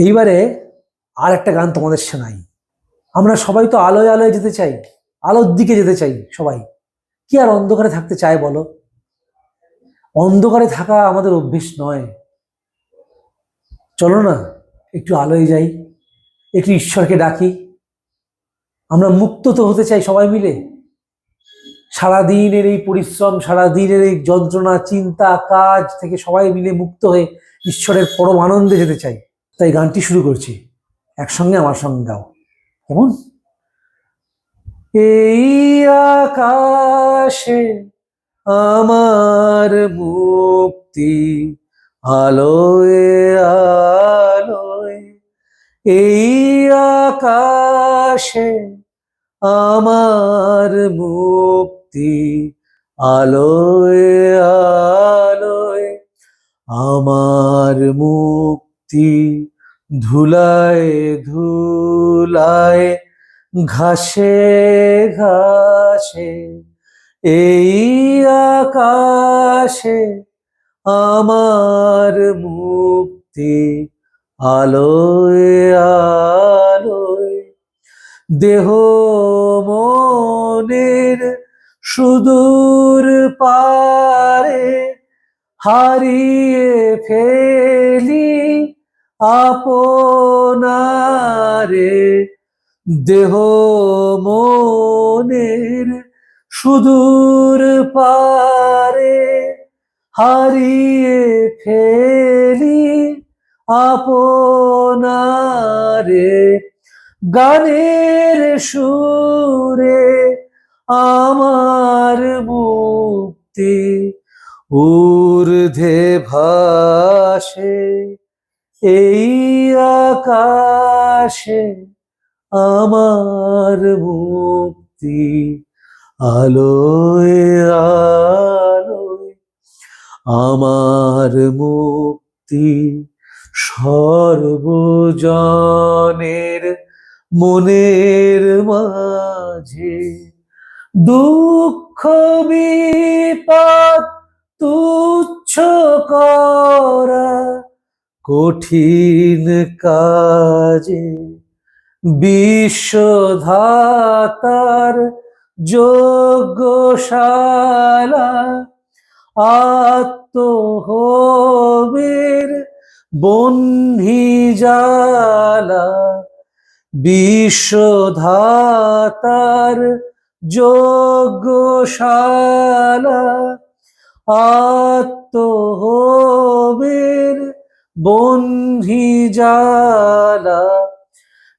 এইবারে আর একটা গান তোমাদের শোনাই। আমরা সবাই তো আলোয় আলোয় যেতে চাই, আলোর দিকে যেতে চাই সবাই। কি আর অন্ধকারে থাকতে চায় বলো? অন্ধকারে থাকা আমাদের অভ্যেস নয়। চলো না একটু আলোয় যাই, একটু ঈশ্বরকে ডাকি। আমরা মুক্ত তো হতে চাই সবাই মিলে। সারাদিনের এই পরিশ্রম, সারাদিনের এই যন্ত্রণা, চিন্তা, কাজ থেকে সবাই মিলে মুক্ত হয়ে ঈশ্বরের পরম আনন্দে যেতে চাই। তাই গানটি শুরু করছি, একসঙ্গে আমার সঙ্গে গাও কেমন? এই আকাশে আমার মুক্তি, আলোয় আলোয়। এই আকাশে আমার মুক্তি, আলোয় আলোয়। আমার মুক্তি ধুলায় ধুলায়, ঘাসে ঘাসে। এই আকাশে আমার মুক্তি, আলোয় আলোয়। দেহ মনের সুদূর পারে হারিয়ে ফেলি আপনারে। দেহ মনের সুদূর পারে হারিয়ে ফেলি আপনারে। গানের সুরে আমার মুক্তি ঊর্ধ্বে ভাসে। এই আকাশে আমার মুক্তি, আলোয় আলোয়। আমার মুক্তি সর্বজনের মনের মাঝে। দুঃখ বিপদ তুচ্ছ করা কঠিন কাজে, বিশ্বধাতার যজ্ঞশালা আত্মহোমের বহ্নি জ্বালা। বিশ্বধাতার যজ্ঞশালা আত্মহোমের বহ্নি জ্বালা।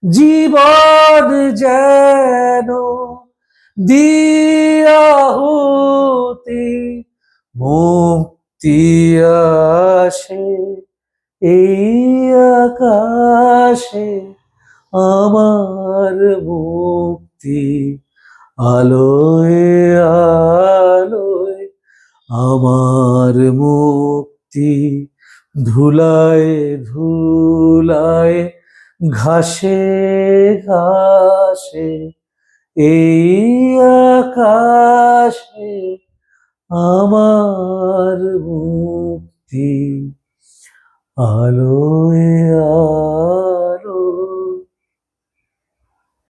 জীবন যেন দিয়াহুতি, মুক্তি আসে। এই আকাশে আমার মুক্তি, আলোয় আলোয়। আমার মুক্তি ধুলায় ধুলায়, ঘাসে ঘাসে। এই আকাশে আমার মুক্তি, আলো